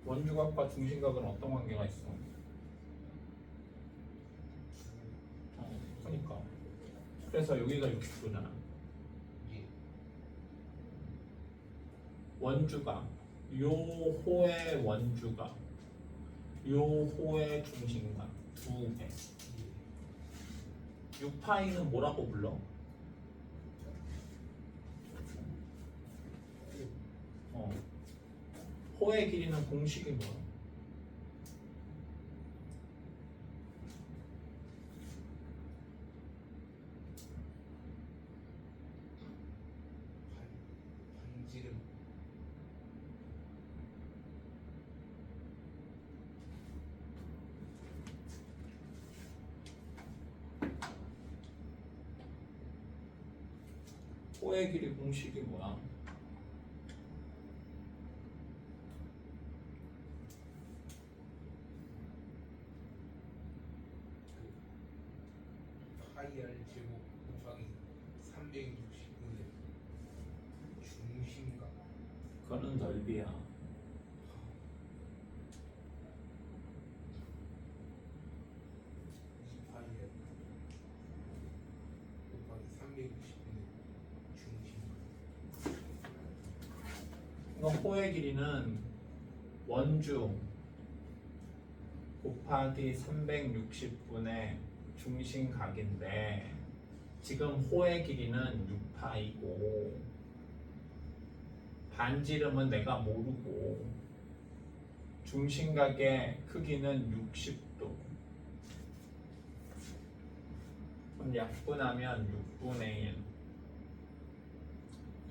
원주각과 중심각은 어떤 관계가 있어? 그러니까 그래서 여기가 60도잖아. 예. 원주각 요 호의 원주각 요 호의 중심각 두 배. 6파이는 뭐라고 불러? 호의 길이는 공식이 뭐야? 반지름. 호의 길이 공식이 뭐야? 파이 r 제곱 곱하기 360분의 중심각. 그거는 넓이야. 2파이 r 곱하기 360분의 중심각. 이거 호의 길이는 원주 곱하기 360분의 중심각인데 지금 호의 길이는 6파이고 반지름은 내가 모르고 중심각의 크기는 60도. 그럼 약분하면 6분의 1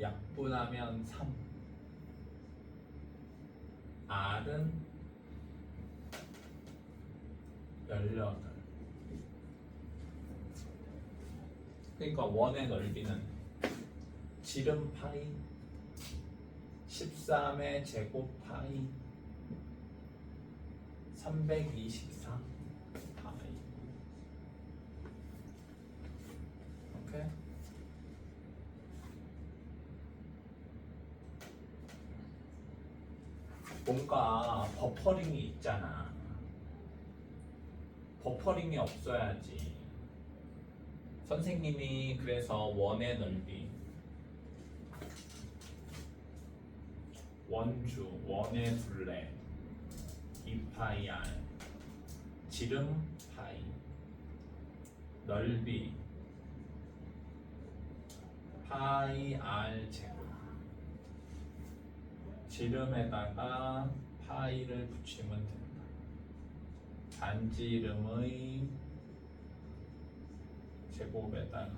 약분하면 3 R은 18. 그러니까 원의 넓이는 지름 파이 13의 제곱 파이 324 파이. 오케이? 뭔가 버퍼링이 있잖아. 버퍼링이 없어야지. 선생님이 그래서 원의 넓이 원주 원의 둘레 2파이 r 지름 파이 넓이 파이 r 제곱 지름에다가 파이를 붙이면 된다. 반지름의 제곱에다가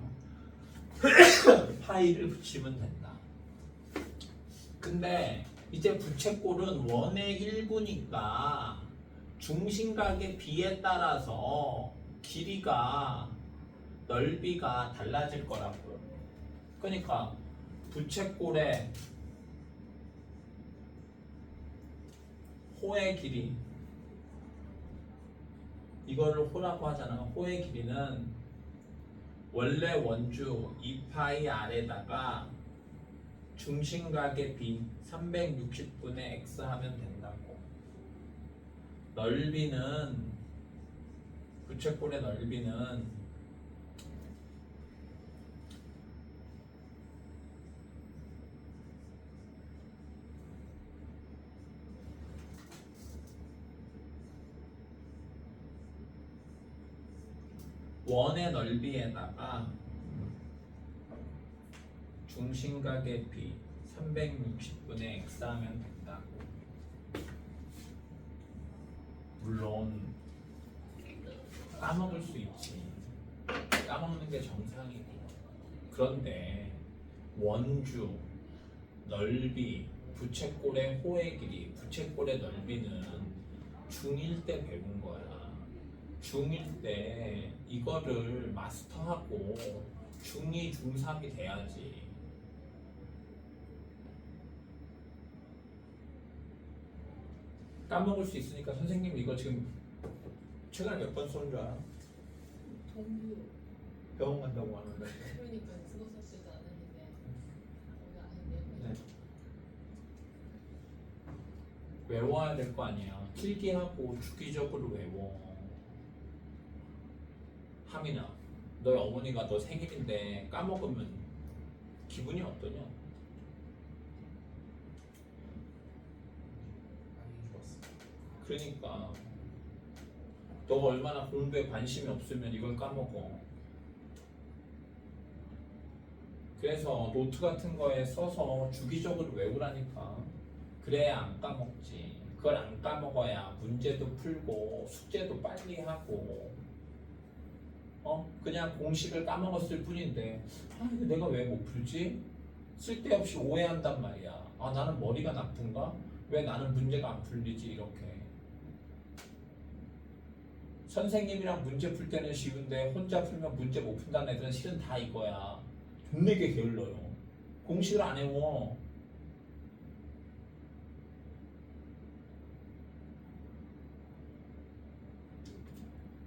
파이를 붙이면 된다. 근데 이제 부채꼴은 원의 일부니까 중심각의 비에 따라서 길이가 넓이가 달라질 거라고요. 그러니까 부채꼴의 호의 길이 이거를 호라고 하잖아. 호의 길이는 원래 원주 2파이 r에다가 중심각의 b 360분의 x 하면 된다고. 넓이는 부채꼴의 넓이는 원의 넓이에다가 중심각의 b 360분의 x 하면 된다고. 물론 까먹을 수 있지. 까먹는 게 정상이고. 그런데 원주, 넓이, 부채꼴의 호의 길이, 부채꼴의 넓이는 중1 때 배운 거야. 중1 때 이거를 마스터하고 중2, 중3이 돼야지. 까먹을 수 있으니까 선생님 이거 지금 최근에 몇 번 쏘는 줄 알아? 동부. 병원 간다고 하는데. 그러니까 그거 썼지도 않았는데 거기 아닌데. 네. 외워야 될 거 아니야. 필기하고 주기적으로 외워. 하민아, 너희 어머니가 너 생일인데 까먹으면 기분이 어떠냐? 안 좋았어. 그러니까 너가 얼마나 공부에 관심이 없으면 이걸 까먹어. 그래서 노트 같은 거에 써서 주기적으로 외우라니까. 그래야 안 까먹지. 그걸 안 까먹어야 문제도 풀고 숙제도 빨리 하고 그냥 공식을 까먹었을 뿐인데 이거 내가 왜 못 풀지? 쓸데없이 오해한단 말이야. 나는 머리가 나쁜가? 왜 나는 문제가 안 풀리지? 이렇게 선생님이랑 문제 풀 때는 쉬운데 혼자 풀면 문제 못 푼다는 애들은 실은 다 이거야. 존내게 게을러요. 공식을 안 외워.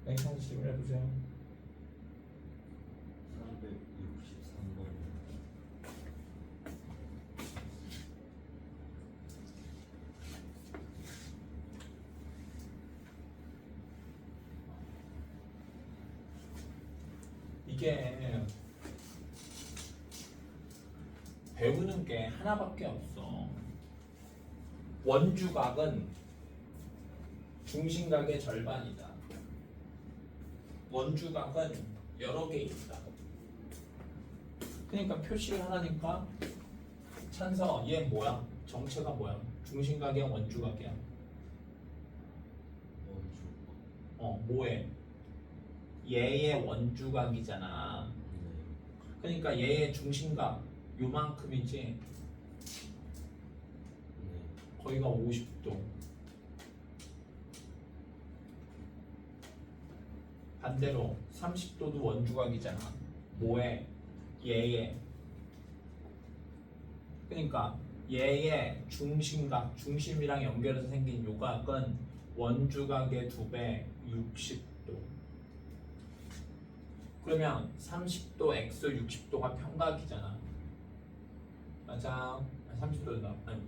앵상 질문해보세요. 363번. 이게 배우는 게 하나밖에 없어. 원주각은 중심각의 절반이다. 원주각은 여러 개 있다. 그러니까 표시를 하나니까 찬서 얘 뭐야? 정체가 뭐야? 중심각이야 원주각이야? 원주. 뭐해? 얘의 원주각이잖아. 그러니까 얘의 중심각 요만큼이지. 네. 거기가 50도. 반대로 30도도 원주각이잖아. 뭐에? 얘의. 그러니까 얘의 중심각, 중심이랑 연결해서 생긴 요각은 원주각의 2배, 60도. 그러면 30도 x 60도가 평각이잖아. 맞아. 30도다. 아니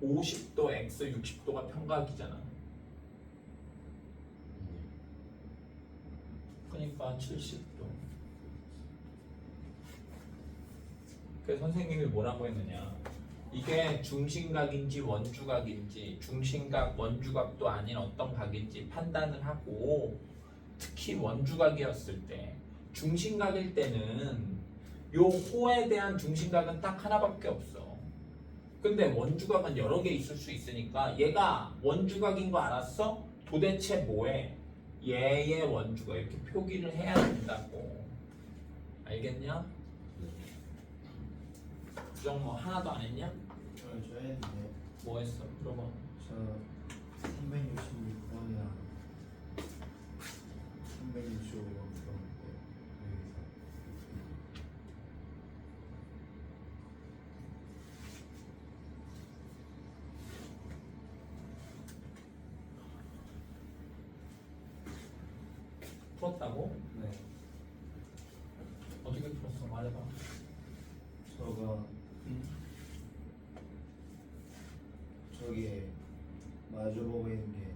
50도 x 60도가 평각이잖아. 그러니까 70도. 그래서 선생님이 뭐라고 했느냐? 이게 중심각인지 원주각인지 중심각, 원주각도 아닌 어떤 각인지 판단을 하고 특히 원주각이었을 때 중심각일 때는 요 호에 대한 중심각은 딱 하나밖에 없어. 근데 원주각은 여러 개 있을 수 있으니까 얘가 원주각인 거 알았어? 도대체 뭐해? 얘의 원주각 이렇게 표기를 해야 된다고. 알겠냐? 부정 뭐 하나도 안 했냐? 저 했는데 뭐 했어? 물어봐. 저 366번이랑 365번 풀었는데 여기서 풀었다고? 네 어떻게 풀었어? 말해봐. 저가 저기에 마주보고 있는 게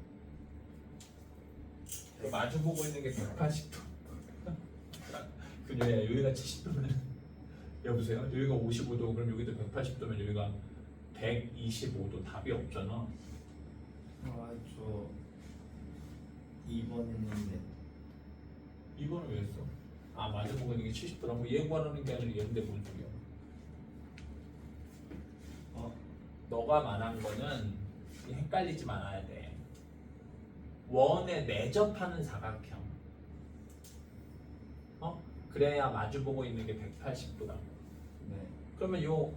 마주보고 있는 게 180도. 그녀야 여기가 70도면 여보세요? 여기가 55도 그럼 여기도 180도면 여기가 125도 답이 없잖아. 저 2번 했는데 2번은 왜 했어? 마주보고 있는 게 70도라고 얘 구하는 게 아니라 얘인데 뭔 소리야? 너가 말한 거는 헷갈리지 말아야 돼. 원에 내접하는 사각형. 그래야 마주보고 있는 게 180도다. 네 그러면 요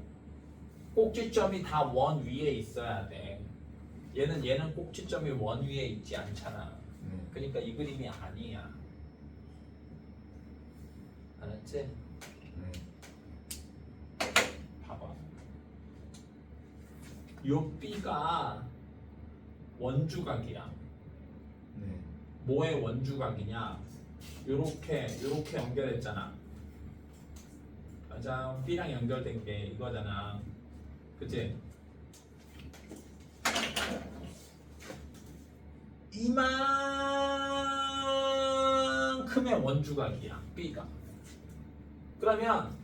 꼭지점이 다 원 위에 있어야 돼. 얘는 꼭지점이 원 위에 있지 않잖아. 네. 그러니까 이 그림이 아니야. 알았지? 네. 봐봐. 요 B가 원주각이야. 네. 뭐의 원주각이냐? 요렇게 연결했잖아. 맞아. B랑 연결된 게 이거잖아. 그치? 이만큼의 원주각이야 B가. 그러면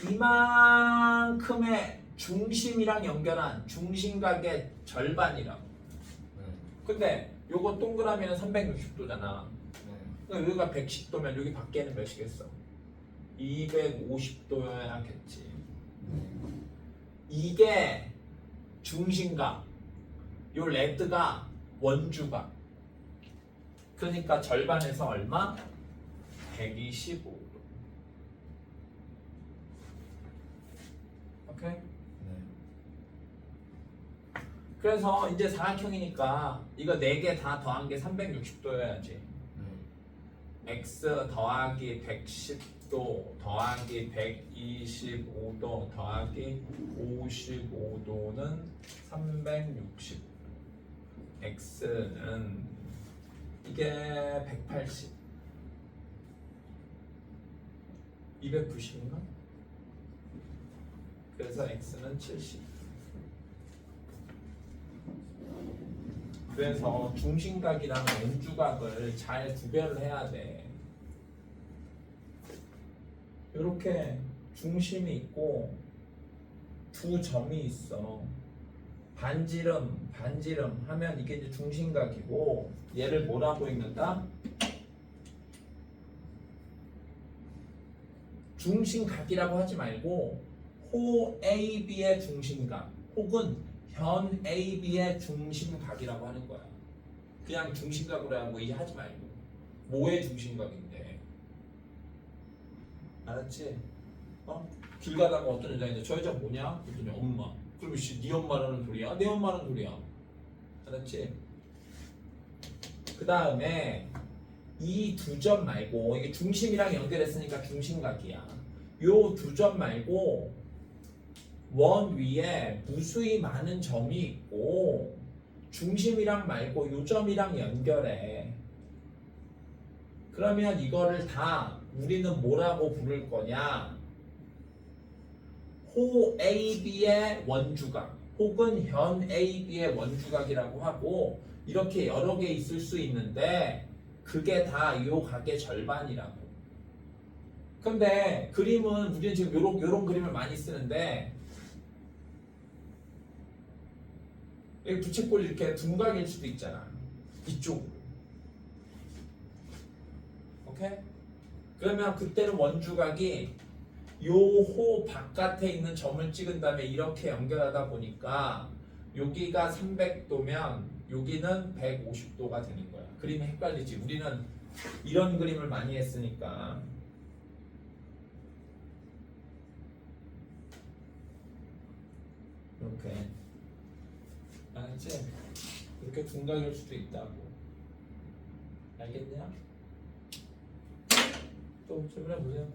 이만큼의 중심이랑 연결한 중심각의 절반이라고. 네. 근데 요거 동그라미는 360도잖아. 네. 여기가 110도면 여기 밖에는 몇이겠어? 250도여야겠지. 이게 중심각, 요 레드가 원주각. 그러니까 절반에서 얼마? 125도. 오케이? 네. 그래서 이제 사각형이니까 이거 4개 다 더한 게 360도여야지. 네. x 더하기 110도 더하기 125도 더하기 55도는 360. x는 이게 180. 290인가? 그래서 x는 70. 그래서 중심각이랑 원주각을 잘 구별을 해야 돼. 이렇게 중심이 있고 두 점이 있어. 반지름, 반지름 하면 이게 이제 중심각이고 얘를 뭐라고 읽는다? 중심각이라고 하지 말고 호 AB의 중심각 혹은 현 AB의 중심각이라고 하는 거야. 그냥 중심각으로 하고 이 하지 말고 뭐의 중심각인데? 알았지? 길 가다가 어떤 여자인데 저 여자 뭐냐? 그랬더니 엄마. 그럼 씨, 네 엄마라는 소리야? 내 엄마는 소리야. 알았지? 그 다음에 이 두 점 말고 이게 중심이랑 연결했으니까 중심각이야. 요 두 점 말고 원 위에 무수히 많은 점이 있고 중심이랑 말고 요 점이랑 연결해. 그러면 이거를 다 우리는 뭐라고 부를 거냐? 호 AB의 원주각 혹은 현 AB의 원주각이라고 하고 이렇게 여러 개 있을 수 있는데 그게 다 이 각의 절반이라고. 근데 그림은 우리는 지금 요런 그림을 많이 쓰는데 여기 부채꼴 이렇게 둔각일 수도 있잖아. 이쪽으로. 오케이? 그러면 그때는 원주각이 요 호 바깥에 있는 점을 찍은 다음에 이렇게 연결하다 보니까 여기가 300도면 여기는 150도가 되는 거야. 그림이 헷갈리지. 우리는 이런 그림을 많이 했으니까. 이렇게. 알았지? 이렇게 둔각일 수도 있다고. 알겠냐? 또 질문해 보세요.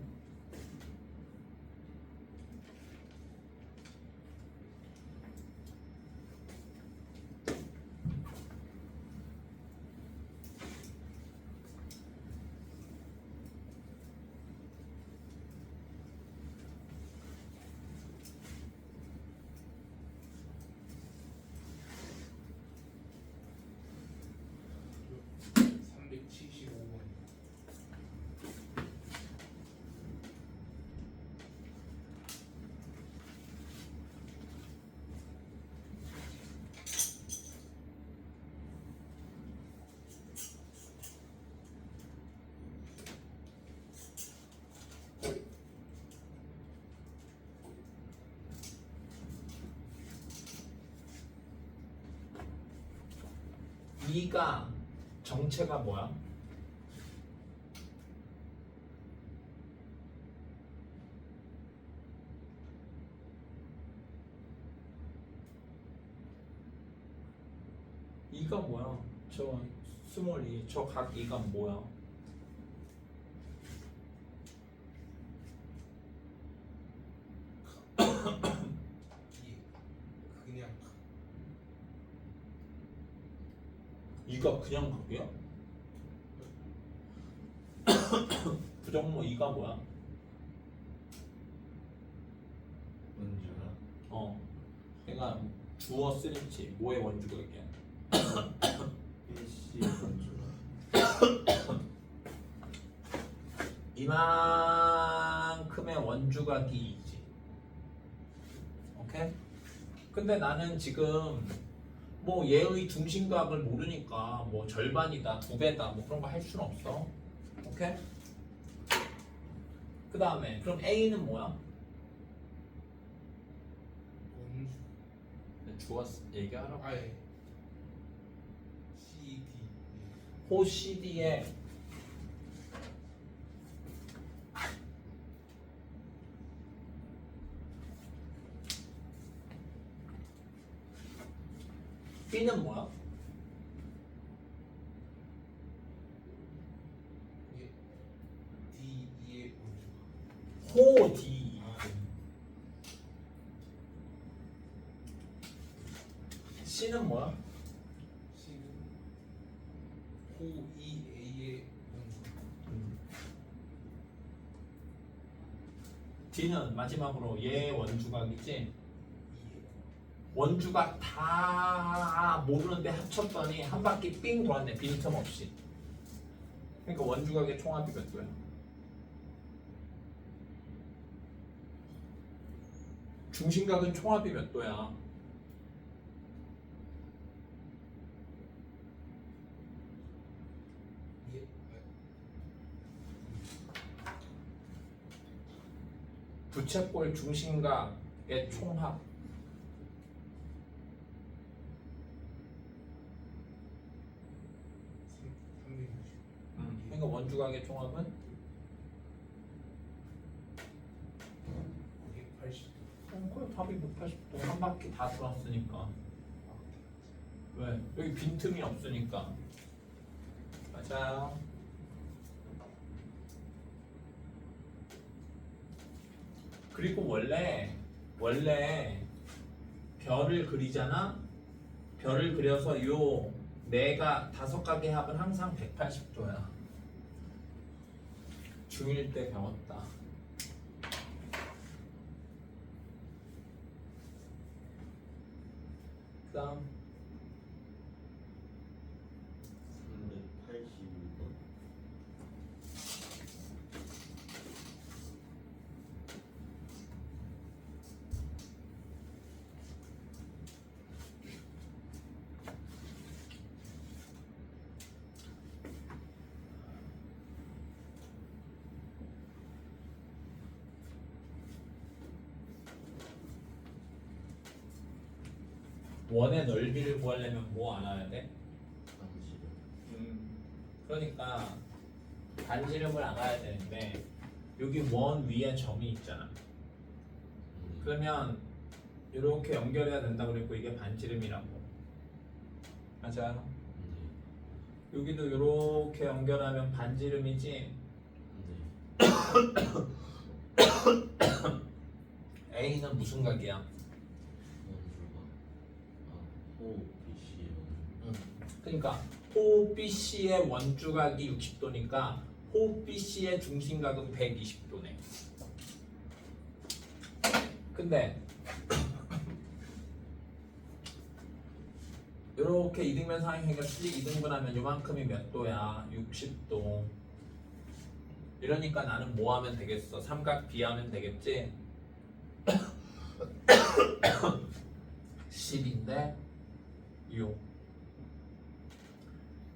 이가 정체가 뭐야? 이가 뭐야? 저 스몰 이, 저 각 이가 뭐야? 그냥 이가 그냥 각이야? 부정모 이가 뭐야? 원주각. 얘가 주어 쓰리지 뭐의 원주각이야? A씨 원주각 이만큼의 원주각이지. 오케이? 근데 나는 지금 뭐 얘의 중심각을 모르니까 뭐 절반이다, 2배다, 뭐 그런 거 할 수는 없어. 오케이? 그 다음에 그럼 A는 뭐야? 원주 주었어. 얘기하라고. 아예 CD 호 CD에 B는 뭐야? 이게 D2의 원주각 호 D. C는 뭐야? C는 호2A의 원주각 D는 마지막으로 얘 원주각이지. 2의 원주각 다 모르는데 합쳤더니 한 바퀴 삥 돌았네. 빈틈없이. 그러니까 원주각의 총합이 몇 도야? 중심각은 총합이 몇 도야? 예? 부채꼴 중심각의 총합. 아, 360 그러니까 원주각의 총합은 280도 거의 답이 180도. 한 바퀴 다 돌았으니까. 왜? 여기 빈틈이 없으니까. 맞아요. 그리고 원래 별을 그리잖아. 별을 그려서 요 네가 5각의 합은 항상 180도야. 중1 때 배웠다. 그다음 382번 원의 넓이를 구하려면 뭐 알아야 돼? 반지름 그러니까 반지름을 알아야 되는데 여기 원 위에 점이 있잖아. 그러면 이렇게 연결해야 된다고 그랬고 이게 반지름이라고. 맞아요. 여기도 이렇게 연결하면 반지름이지. A는 무슨 각이야? 원주각 호 BC의 원주각 그러니까 호 BC의 원주각이 60도니까 호 BC의 중심각은 120도네. 근데 이렇게 이등변 상행하니까 수직 이등분하면 요만큼이 몇 도야? 60도. 이러니까 나는 뭐 하면 되겠어? 삼각 B 하면 되겠지? 10인데 6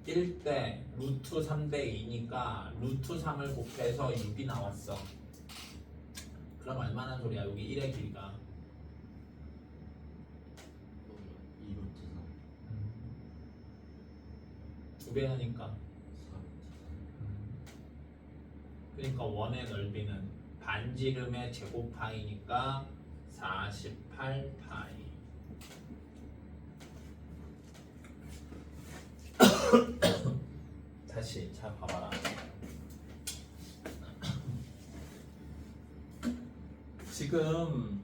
1대 루트 3대 2니까 루트 3을 곱해서 6이 나왔어. 그럼 얼마나 소리야? 여기 1의 길이가 2루트 2배 하니까 3 그러니까 원의 넓이는 반지름의 제곱파이니까 48파이. 다시 잘 봐봐라. 지금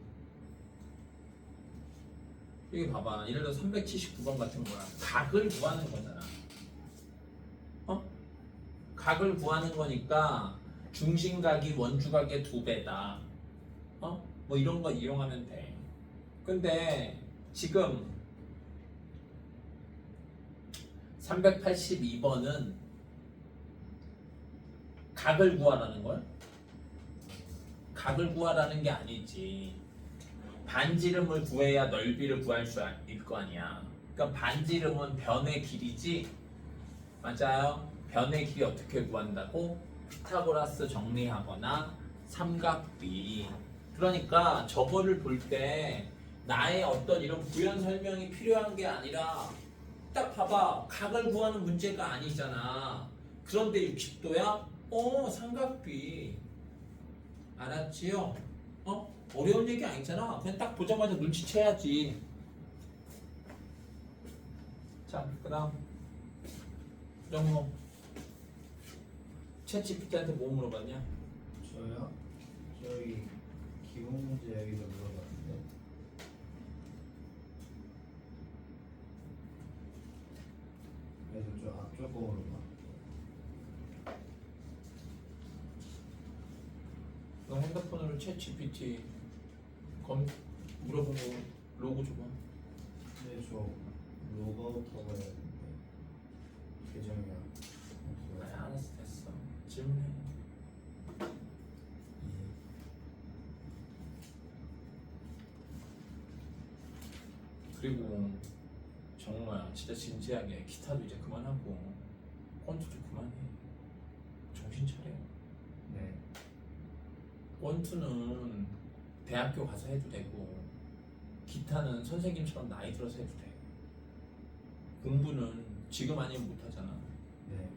여기 봐봐. 예를 들어 379번 같은 거야. 각을 구하는 거잖아. 각을 구하는 거니까 중심각이 원주각의 2배다. 뭐 이런 거 이용하면 돼. 근데 지금 382번은 각을 구하라는 걸? 각을 구하라는 게 아니지. 반지름을 구해야 넓이를 구할 수 있을 거 아니야. 그러니까 반지름은 변의 길이지. 맞아요. 변의 길이 어떻게 구한다고? 피타고라스 정리하거나 삼각비. 그러니까 저거를 볼 때 나의 어떤 이런 부연 설명이 필요한 게 아니라 딱 봐봐. 각을 구하는 문제가 아니잖아. 그런데 60도야? 삼각비. 알았지요? 어려운 얘기 아니잖아. 그냥 딱 보자마자 눈치채야지. 자, 그 다음 정모. 챗GPT한테 뭐 물어봤냐? 저요? 저희 기본 문제 여기서 물어봤는데 그래서 저 앞쪽 거로 봐. 너 핸드폰으로 챗GPT 물어본 거 로고 줘봐. 근데 저 로그아웃하고 해야 되는데 계정이 없어요. 알았어, 됐어. 질문해. 그리고 정말 진짜 진지하게 기타도 이제 그만하고 권투도 그만해. 정신 차려. 네. 권투는 대학교 가서 해도 되고 기타는 선생님처럼 나이 들어서 해도 돼. 공부는 지금 아니면 못 하잖아. 네.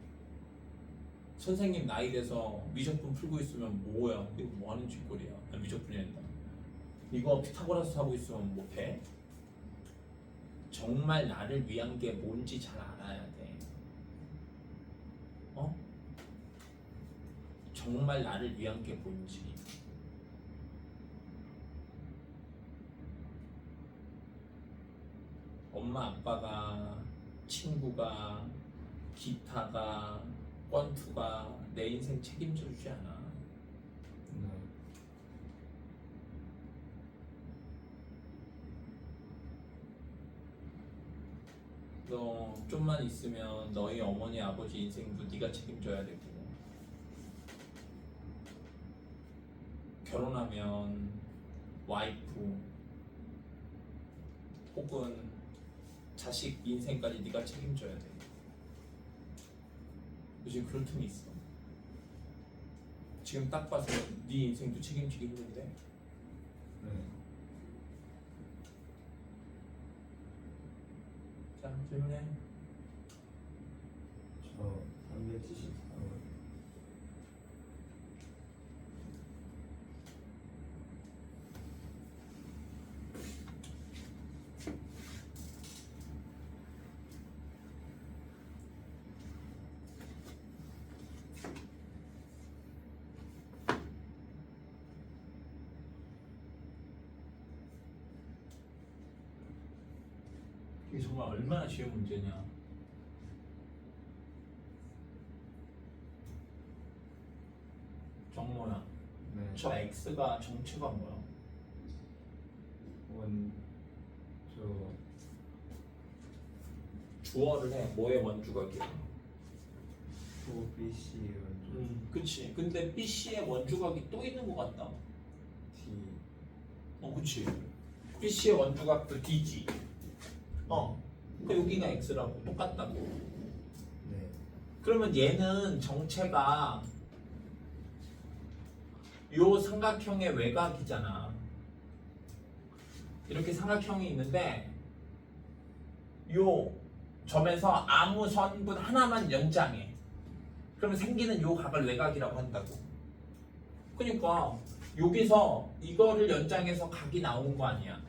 선생님 나이 돼서 미적분 풀고 있으면 뭐야? 이거 뭐 하는 짓거리야? 미적분이 된다. 이거 피타고라스 하고 있으면 뭐 돼? 정말 나를 위한 게 뭔지 잘 알아야 돼. 정말 나를 위한 게 뭔지. 엄마 아빠가, 친구가, 기타가, 권투가 내 인생 책임져 주지 않아. 네. 너 좀만 있으면 너희 어머니 아버지 인생도 네가 책임져야 되고, 결혼하면 와이프 혹은 자식 인생까지 네가 책임져야 돼. 요즘 그런 틈이 있어. 지금 딱 봐서 네 인생도 책임지기 힘든데. 네. 자, 질문해. 저 374번. 이게 정말 얼마나 쉬운 문제냐. 정모야, 네. 저 x가 정체가 뭐야? 저 주어를 해. 뭐의 원주각이야? BC 원조 그치. 근데 BC의 원주각이 또 있는 것 같다. D. 그치. BC의 원주각도 D지. 그러니까 여기가 x라고 똑같다고. 네. 그러면 얘는 정체가 요 삼각형의 외곽이잖아. 이렇게 삼각형이 있는데 요 점에서 아무 선분 하나만 연장해. 그러면 생기는 요 각을 외곽이라고 한다고. 그러니까 여기서 이거를 연장해서 각이 나온 거 아니야.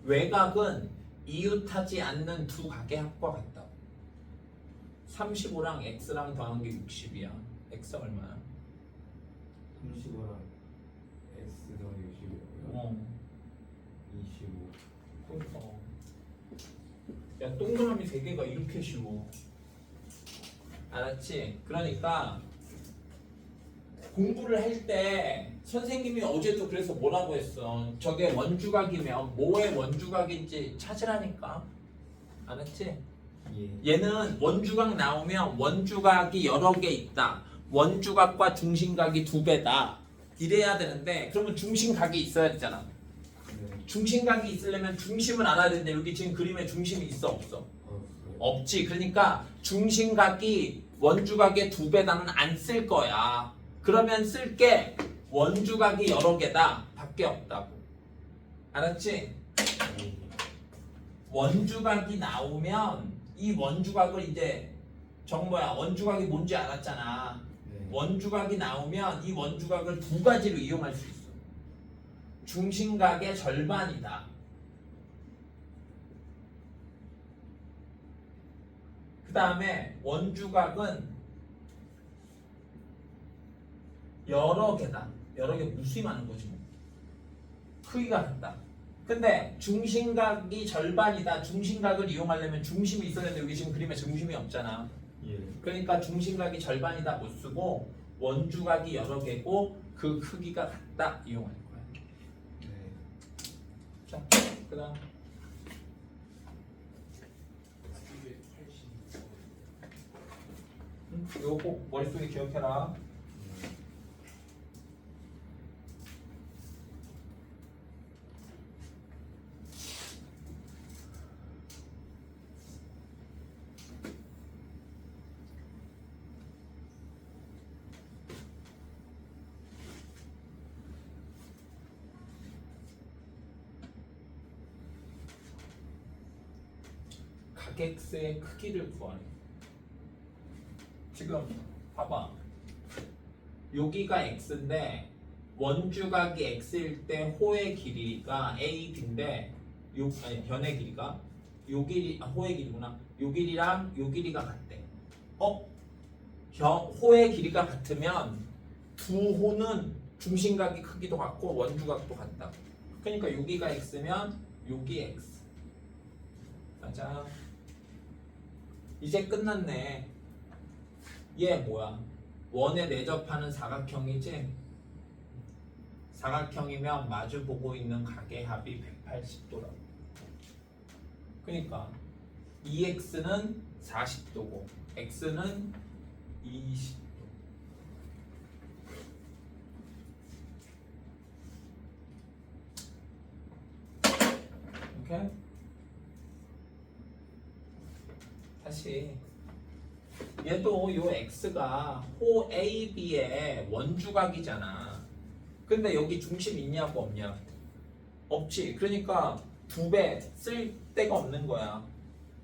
외곽은 이웃하지 않는 두 각의 합과 같다. 35랑 x랑 더한 게 60이야. x 얼마야? 35랑 X 더하기 65요? 25. 그러니까 야, 동그라미 3개가 이렇게 쉬워. 알았지? 그러니까 공부를 할 때 선생님이 어제도 그래서 뭐라고 했어? 저게 원주각이면 뭐의 원주각인지 찾으라니까. 알았지? 예. 얘는 원주각 나오면 원주각이 여러 개 있다. 원주각과 중심각이 2배다. 이래야 되는데 그러면 중심각이 있어야 되잖아. 네. 중심각이 있으려면 중심을 알아야 되는데 여기 지금 그림에 중심이 있어 없어? 네. 없지. 그러니까 중심각이 원주각의 2배다는 안 쓸 거야. 그러면 쓸 게 원주각이 여러 개다. 밖에 없다고. 알았지? 원주각이 나오면 이 원주각을 이제 정모야 원주각이 뭔지 알았잖아. 네. 원주각이 나오면 이 원주각을 2가지로 이용할 수 있어. 중심각의 절반이다. 그 다음에 원주각은 여러 개다. 여러 개 무수히 많은 거지 뭐. 크기가 같다. 근데 중심각이 절반이다. 중심각을 이용하려면 중심이 있어야 되는데 여기 지금 그림에 중심이 없잖아. 예. 그러니까 중심각이 절반이다 못 쓰고 원주각이 여러 개고 그 크기가 같다 이용할 거야. 네. 자, 그다음 280. 이거 꼭 머릿속에 기억해라. 각X의 크기를 구하래. 지금 봐봐. 여기가 x인데 원주각이 x일 때 호의 길이가 a, b인데 아니 변의 길이가 요 길이 호의 길이구나. 요 길이랑 요 길이가 같대. 호의 길이가 같으면 두 호는 중심각의 크기도 같고 원주각도 같다. 그러니까 여기가 x면 여기 x. 맞아. 이제 끝났네. 얘 뭐야? 원에 내접하는 사각형이지? 사각형이면 마주보고 있는 각의 합이 180도라고. 그러니까 2x는 40도고 x는 20도. 오케이? 다시 얘도 요 x가 호 AB의 원주각이잖아. 근데 여기 중심 있냐고 없냐? 없지. 그러니까 2배 쓸 데가 없는 거야.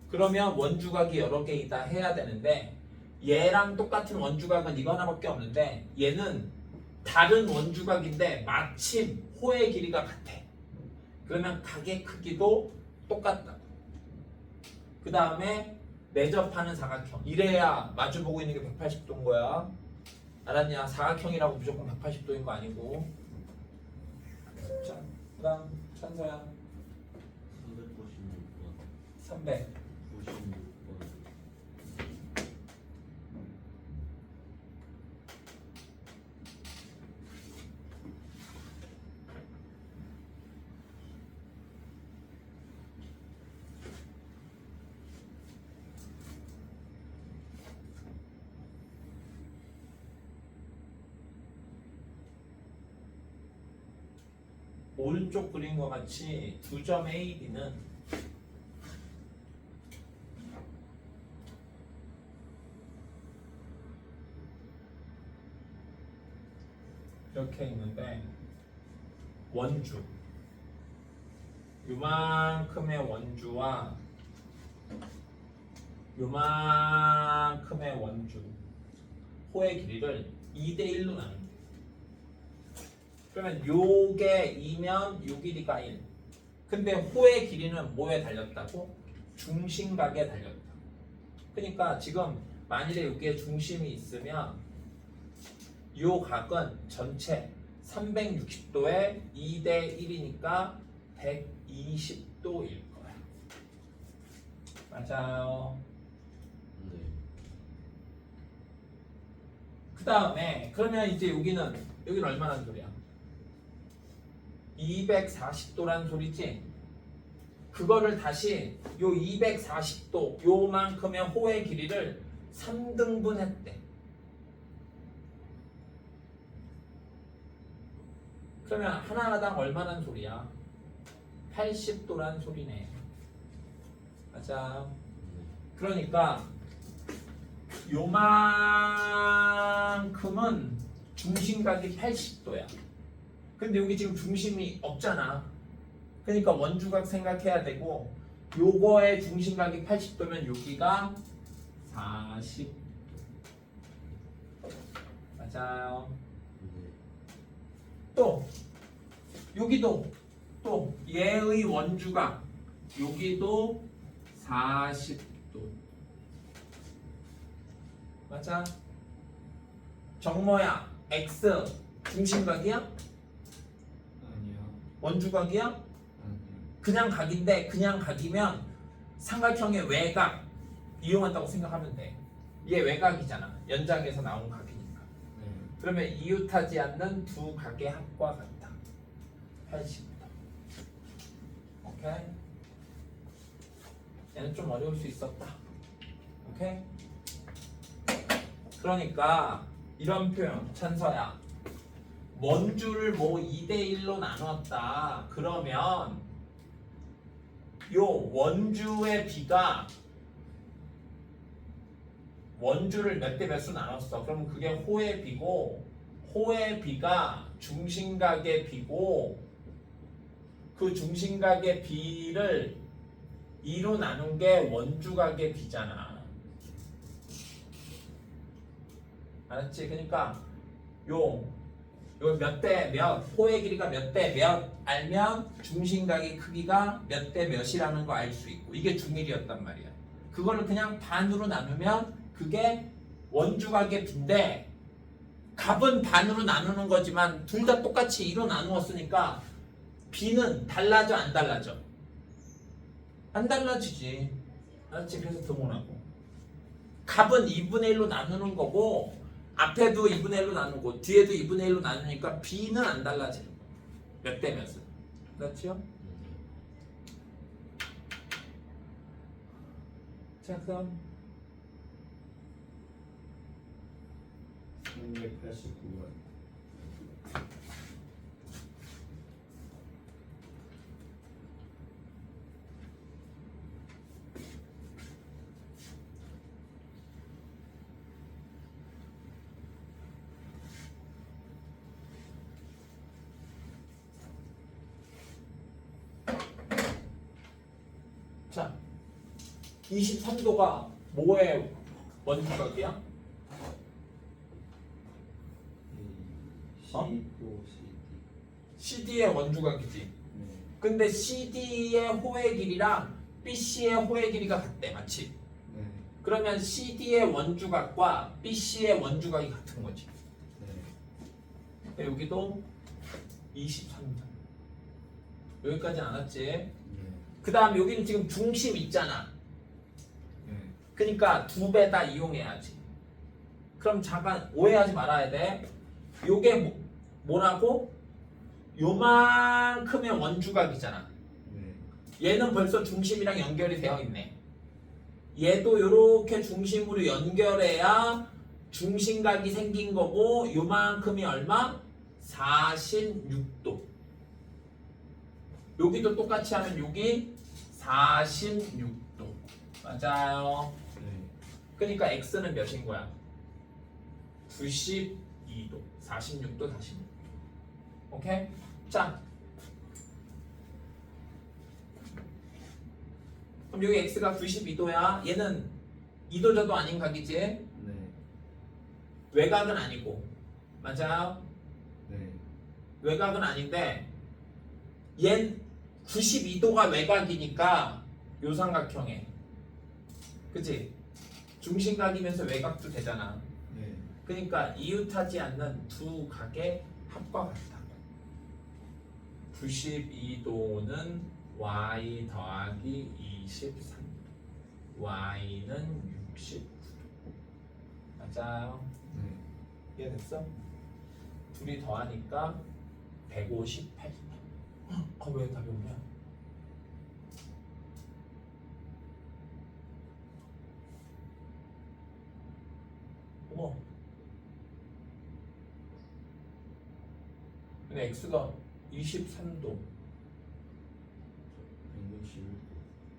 그러면 원주각이 여러 개이다 해야 되는데 얘랑 똑같은 원주각은 이거 하나밖에 없는데 얘는 다른 원주각인데 마침 호의 길이가 같아. 그러면 각의 크기도 똑같다고. 그 다음에 내접하는 사각형. 이래야 마주보고 있는 게 180도인 거야. 알았냐? 사각형이라고 무조건 180도인 거 아니고. 자, 그 다음 찬서야. 396번 300. 96번 오른쪽 그림과 같이 두 점 A, B는 이렇게 있는데 원주 요만큼의 원주와 요만큼의 원주 호의 길이를 2대1로 나눈다. 그러면 요게 2면 요 길이가 1. 근데 호의 길이는 뭐에 달렸다고? 중심각에 달렸다. 그러니까 지금 만일에 여기에 중심이 있으면 요 각은 전체 360도에 2대 1이니까 120도일 거야. 맞아요. 네. 그 다음에 그러면 이제 여기는 얼마나 소리야? 240도라는 소리지? 그거를 다시 요 240도 요만큼의 호의 길이를 3등분 했대. 그러면 하나당 얼마란 소리야? 80도란 소리네. 맞아. 그러니까 요만큼은 중심각이 80도야. 근데 여기 지금 중심이 없잖아. 그러니까 원주각 생각해야 되고 요거의 중심각이 80도면 여기가 40. 맞아요. 또 여기도 또 얘의 원주각 여기도 40도. 맞아. 정모야 x 중심각이야? 아니야. 원주각이야? 아니야. 그냥 각인데 그냥 각이면 삼각형의 외곽 이용한다고 생각하면 돼. 얘 외곽이잖아. 연장에서 나온 각이니까. 네. 그러면 이웃하지 않는 두 각의 합과 같다. 80도. 오케이? 얘는 좀 어려울 수 있었다. 오케이? 그러니까 이런 표현 찬서야. 원주를 뭐 2대1로 나눴다. 그러면 요 원주의 비가 원주를 몇 대 몇으로 나눴어. 그럼 그게 호의 비고 호의 비가 중심각의 비고 그 중심각의 비를 2로 나눈 게 원주각의 비잖아. 알았지? 그러니까 요 몇 대 몇, 호의 길이가 몇 대 몇 알면 중심각의 크기가 몇 대 몇이라는 거 알 수 있고 이게 중일이었단 말이야. 그거를 그냥 반으로 나누면 그게 원주각의 비인데 값은 반으로 나누는 거지만 둘 다 똑같이 2로 나누었으니까 비는 달라져 안 달라져? 안 달라지지. 알았지? 그래서 등호라고. 값은 2분의 1로 나누는 거고 앞에도 2분의 1로 나누고 뒤에도 2분의 1로 나누니까 B는 안 달라지는 거야. 몇 대 몇은. 그렇죠? 자 그럼 389번. 자 23도가 뭐의 원주각이야? 어? C2, CD. CD의 원주각이지. 네. 근데 CD의 호의 길이랑 BC의 호의 길이가 같대. 맞지? 네. 그러면 CD의 원주각과 BC의 원주각이 같은 거지. 네. 여기도 23도. 여기까지 안 왔지? 네. 그 다음 여기는 지금 중심 있잖아. 네. 그러니까 두 배 다 이용해야지. 그럼 잠깐 오해하지 말아야 돼. 요게 뭐라고? 요만큼의 원주각이잖아. 네. 얘는 벌써 중심이랑 연결이 되어 있네. 얘도 요렇게 중심으로 연결해야 중심각이 생긴 거고 요만큼이 얼마? 46도. 여기도 똑같이 하면 여기 46도. 맞아요. 네. 그러니까 x는 몇인 거야? 92도. 46도, 46도. 오케이? 자. 그럼 여기 x가 92도야. 얘는 이도저도 아닌 각이지? 네. 외곽은 아니고. 맞아요? 네. 외곽은 아닌데 얜 92도가 외곽이니까 요 삼각형에. 그치? 중심각이면서 외곽도 되잖아. 네. 그러니까 이웃하지 않는 두 각의 합과 같다. 92도는 y 더하기 23. y는 69도. 맞아요. 네. 이해됐어? 둘이 더하니까 158도. 왜 답이 없냐? 근데 x가 23도 161도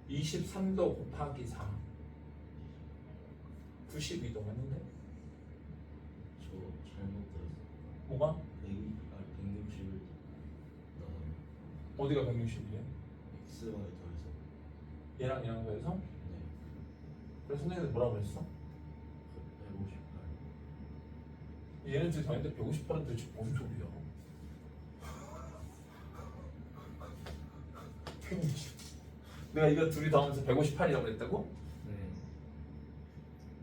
23도 곱하기 4 92도 맞는데? 저 잘못 들었어요. 뭐가? 161도 나와요. 어디가 160이야? xy 더해서 얘랑 얘랑 더해서? 네 그래서 선생님들 뭐라고 그랬어? 158. 얘는 지금 더했는데 158은 도대체 뭔 소리야? 160. 내가 이거 둘이 더하면서 158이라고 그랬다고? 네.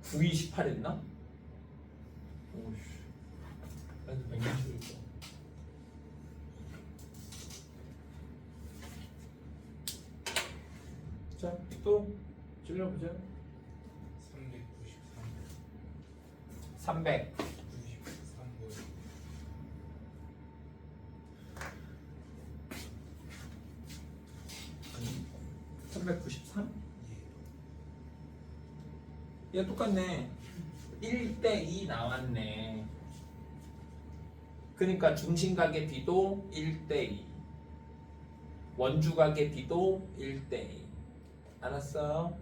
928 했나? 오씨. 그래서 160이죠. 자, 또 질러보자. 393. 300. 93번. 393? 예. 얘 똑같네. 1대2 나왔네. 그러니까 중심각의 비도 1대2. 원주각의 비도 1대2. 알았어?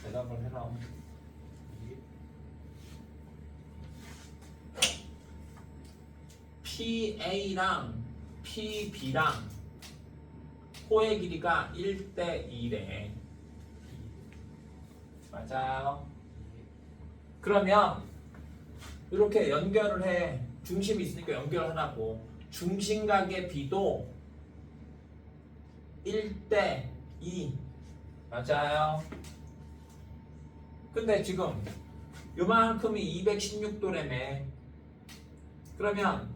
대답을 해라. 예. PA랑 PB랑 호의 길이가 1대2래. 맞아요. 그러면 이렇게 연결을 해. 중심이 있으니까 연결하라고. 중심각의 비도 1대2. 맞아요. 근데 지금 요만큼이 216도라며. 그러면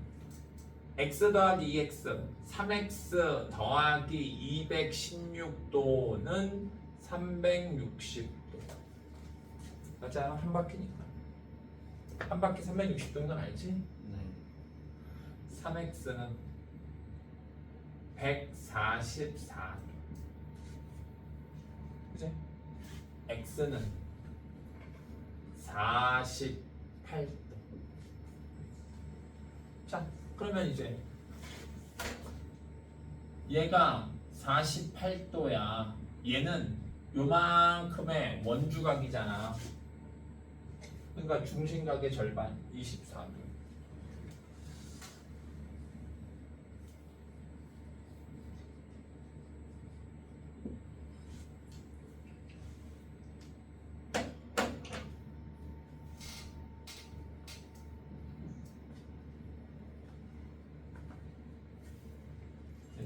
x 더하기 2x 3x 더하기 216도는 360도. 맞아요. 한 바퀴니까. 한 바퀴 360도인 건 알지? 네. 3x는 144도. 그치? x는 48도. 자, 그러면 이제 얘가 48도야. 얘는 요만큼의 원주각이잖아. 그러니까 중심각의 절반 24도.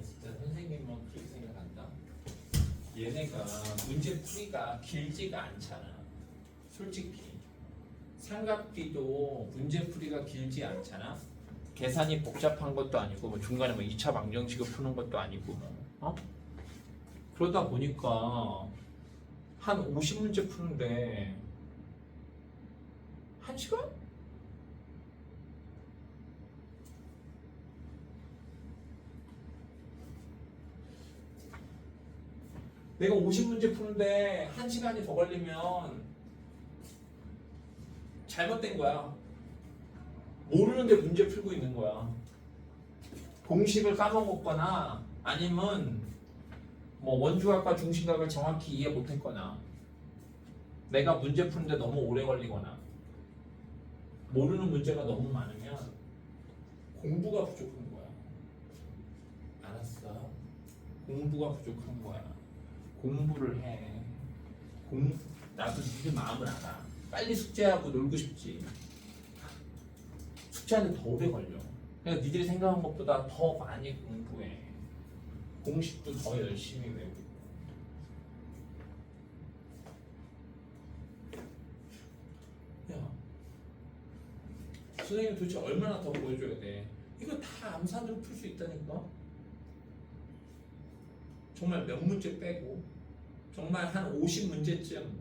진짜 선생님은 그렇게 생각한다. 얘네가 문제 풀이가 길지가 않잖아. 솔직히 삼각비도 문제 풀이가 길지 않잖아. 계산이 복잡한 것도 아니고 뭐 중간에 뭐 2차 방정식을 푸는 것도 아니고 어? 그러다 보니까 한 50문제 푸는데 1시간? 내가 50문제 푸는데 1시간이 더 걸리면 잘못된 거야. 모르는데 문제 풀고 있는 거야. 공식을 까먹었거나 아니면 뭐 원주각과 중심각을 정확히 이해 못했거나 내가 문제 푸는데 너무 오래 걸리거나 모르는 문제가 너무 많으면 공부가 부족한 거야. 알았어? 공부가 부족한 거야. 공부를 해. 나도 니들 마음을 알아. 빨리 숙제하고 놀고 싶지. 숙제하는데 더 오래 걸려. 그러니까 니들이 생각한 것보다 더 많이 공부해. 공식도 더 열심히 외우고. 야, 선생님 도대체 얼마나 더 보여줘야 돼? 이거 다 암산으로 풀 수 있다니까? 정말 몇 문제 빼고 정말 한 50문제쯤이면은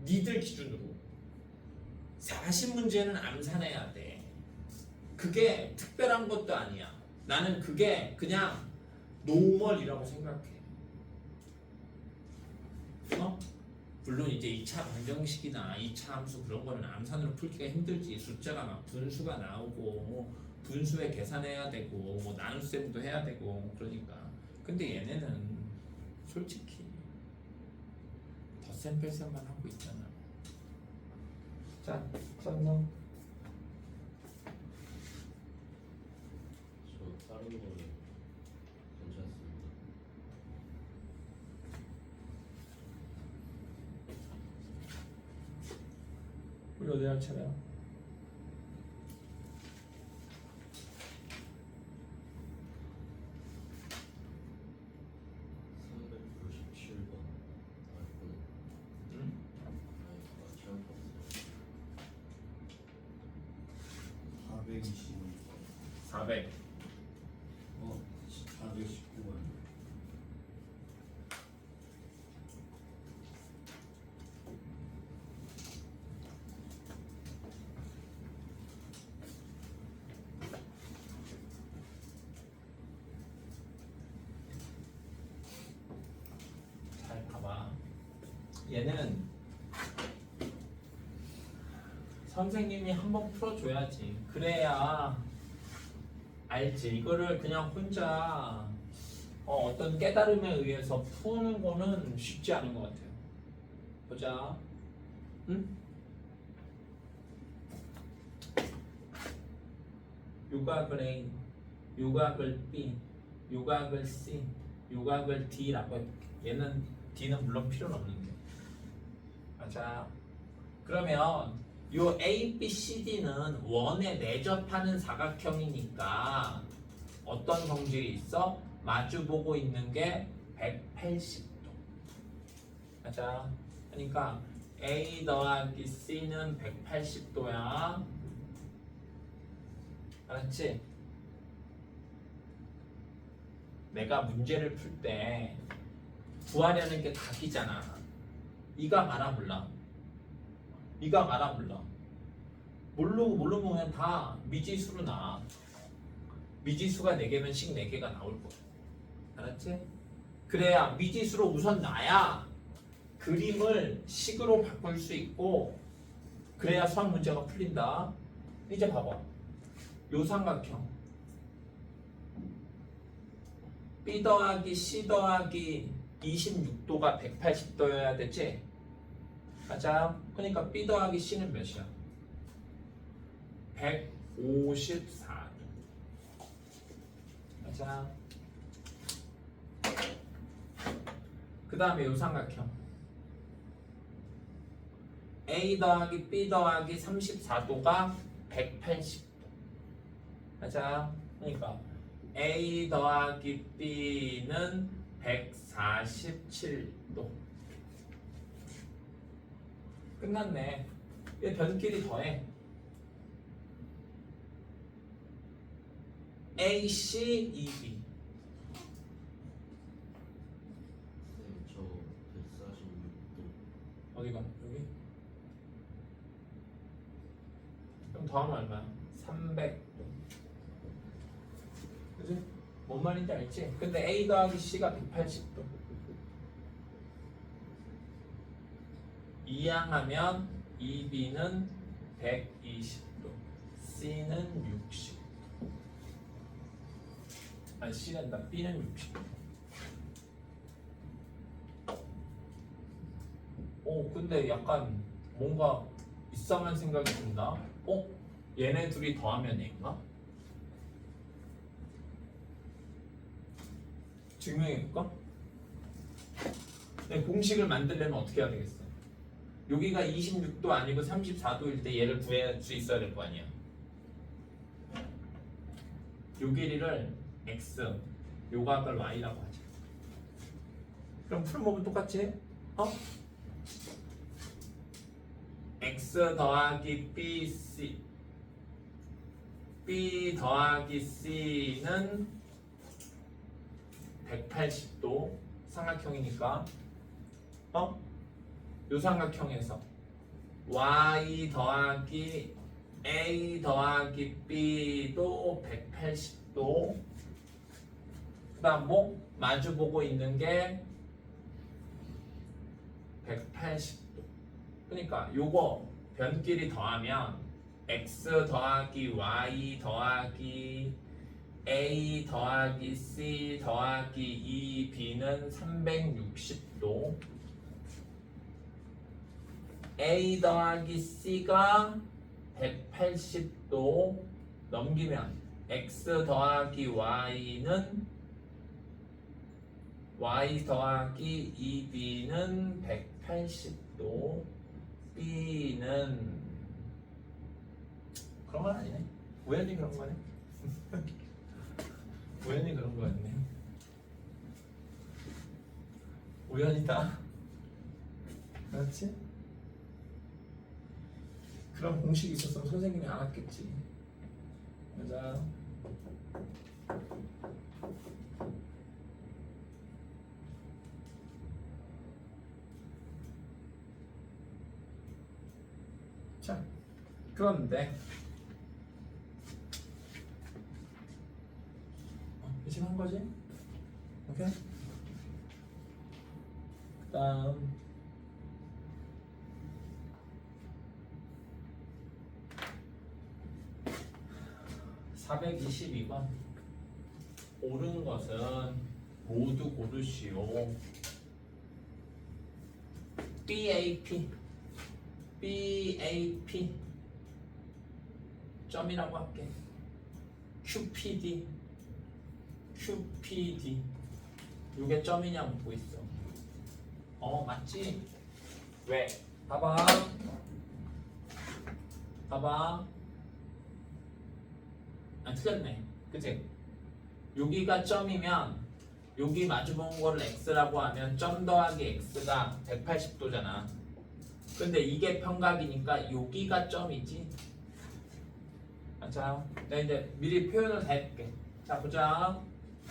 니들 기준으로 40문제는 암산해야 돼. 그게 특별한 것도 아니야. 나는 그게 그냥 노멀이라고 생각해. 어? 물론 이제 2차 방정식이나 2차 함수 그런 거는 암산으로 풀기가 힘들지. 숫자가 막 분수가 나오고 뭐 분수에 계산해야 되고 뭐 나눗셈도 해야 되고 그러니까. 근데 얘네는 솔직히 덧셈 뺄셈만 하고 있잖아. 자, 성능. 저 다른 거는 괜찮습니다. 우리 어디 할 차례야? 응? 아, 420. 400. 419번. 잘 봐봐. 얘는 선생님이 한번 풀어줘야지. 그래야 알지. 이거를 그냥 혼자 어떤 깨달음에 의해서 푸는 거는 쉽지 않은 것 같아요. 보자. 응? 요각을 A, 요각을 B, 요각을 C, 요각을 D라고 해볼게. 얘는 D는 물론 필요는 없는데. 맞아. 그러면 요 A, B, C, D는 원에 내접하는 사각형이니까 어떤 성질이 있어? 마주보고 있는 게 180도. 맞아. 그러니까 A 더하기 C는 180도야. 알았지? 내가 문제를 풀 때 구하려는 게 각이잖아. 이가 알아 몰라? 이가 알아 몰라? 모르면 그냥 다 미지수로 나와. 미지수가 4개면 식 4개가 나올 거야. 알았지? 그래야 미지수로 우선 나야 그림을 식으로 바꿀 수 있고 그래야 수학 문제가 풀린다. 이제 봐봐. 요 삼각형 B 더하기 C 더하기 26도가 180도여야 되지? 맞아. 그러니까 B 더하기 C는 몇이야? 154도. 맞아. 그 다음에 요 삼각형 A 더하기 B 더하기 34도가 180도. 맞아. 그러니까 A 더하기 B는 147도. 끝났네. 얘 변끼리 더해. AC, EB. 저 146도. 어디가? 여기? 그럼 더하면 얼마야? 300도. 그지? 뭔 말인지 알지? 근데 A 더하기 C가 180도. 이항하면 EB는 120도, C는 60도. 아니 C란다. B는 60도. 근데 약간 뭔가 이상한 생각이 든다. 얘네 둘이 더하면 얘인가? 증명해볼까? 내 공식을 만들려면 어떻게 해야 되겠어? 여기가 26도 아니고 34도일 때 얘를 구할 수 있어야 될 거 아니야. 요 길이를 x, 요 각을 y라고 하자. 그럼 풀모면 똑같이 해? x 더하기 bc, b 더하기 c는 180도 삼각형이니까 요 삼각형에서 y 더하기 a 더하기 b도 180도. 그 다음 뭐? 마주보고 있는 게 180도. 그러니까 요거 변끼리 더하면 x 더하기 y 더하기 a 더하기 c 더하기 2b는 360도. a 더하기 c가 180도 넘기면 x 더하기 y는 y 더하기 2b는 180도. b는 그런 건 아니네. 우연히 그런 거네. 우연히 그런 거였네. 우연이다. 그렇지? 그런 공식이 있었으면 선생님이 알았겠지. 맞아. 자, 그런데 의심한 거지? 오케이? 그다음 422번 옳은 것은 모두 고르시오. BAP 점이라고 할게. QPD 이게 점이냐 묻고 있어. 맞지? 왜? 봐봐. 틀렸네. 그치? 여기가 점이면 여기 마주본 거를 x라고 하면 점 더하기 x가 180도잖아. 근데 이게 평각이니까 여기가 점이지. 자, 내가 이제 미리 표현을 다 해볼게. 자, 보자.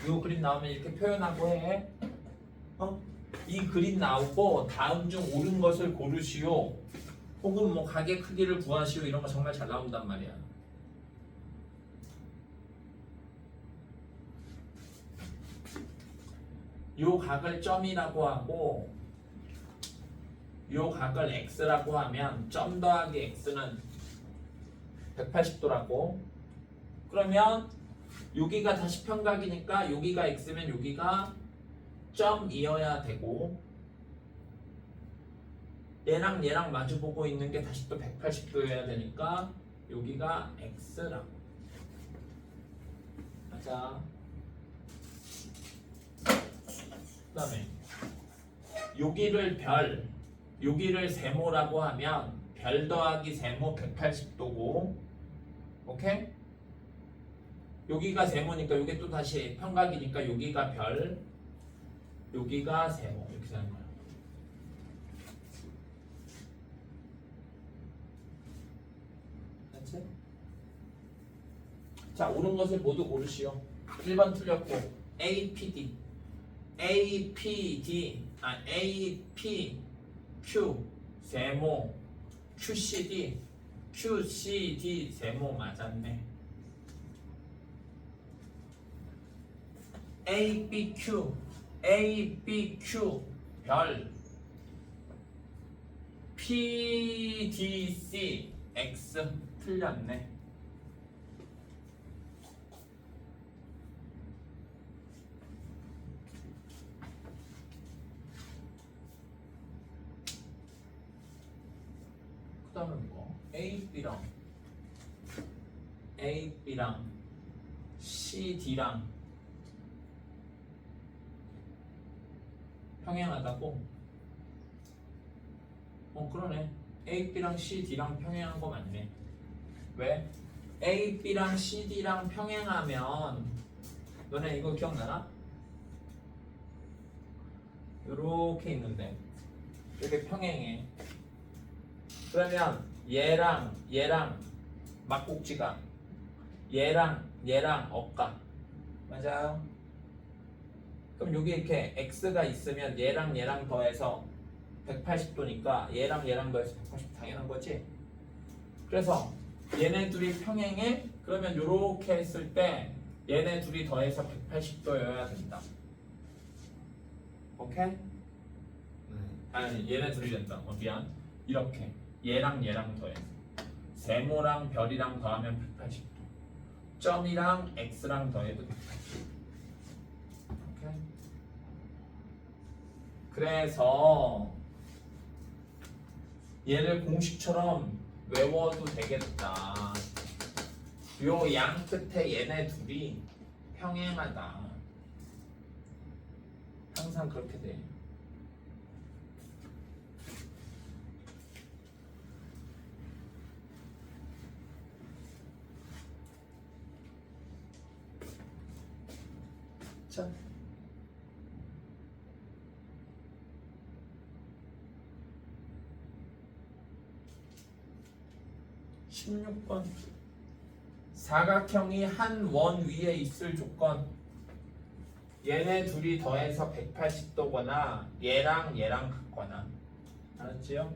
이 그림 나오면 이렇게 표현하고 해. 이 그림 나오고 다음 중 옳은 것을 고르시오. 혹은 뭐 가게 크기를 구하시오. 이런 거 정말 잘 나온단 말이야. 요 각을 점이라고 하고 요 각을 x라고 하면 점 더하기 x는 180도라고. 그러면 여기가 다시 평각이니까 여기가 x면 여기가 점이어야 되고 얘랑 마주보고 있는 게 다시 또 180도여야 되니까 여기가 x라고. 맞아. 그 다음에 여기를 세모라고 하면 별 더하기 세모 180도고 오케이? 여기가 세모니까 여기 또 다시 평각이니까 여기가 별 여기가 세모 이렇게 되는 거야. 됐지? 자, 옳은 것을 모두 고르시오. 1번 틀렸고 APQ 세모 QCD 세모 맞았네. ABQ 별 PDC X 틀렸네. 그 다음에 뭐 AB랑 CD랑 평행하다고? 그러네. AB랑 CD랑 평행한 거 맞네. 왜? AB랑 CD랑 평행하면 너네 이거 기억나나? 요렇게 있는데 이렇게 평행해. 그러면 얘랑 막꼭지가 얘랑 억가. 맞아요. 그럼 여기 이렇게 x가 있으면 얘랑 더해서 180도니까 얘랑 더해서 180 당연한 거지. 그래서 얘네 둘이 평행해. 그러면 요렇게 했을 때 얘네 둘이 더해서 180도여야 된다. 오케이? 네. 아니 얘네 둘이 된다. 미안. 이렇게 얘랑 얘랑 더해. 세모랑 별이랑 더하면 180도. 점이랑 x랑 더해도 180도. 오케이. 그래서 얘를 공식처럼 외워도 되겠다. 요 양 끝에 얘네 둘이 평행하다. 항상 그렇게 돼. 자. 16번 사각형이 한 원 위에 있을 조건 얘네 둘이 더해서 180도거나 얘랑 얘랑 같거나 알았지요?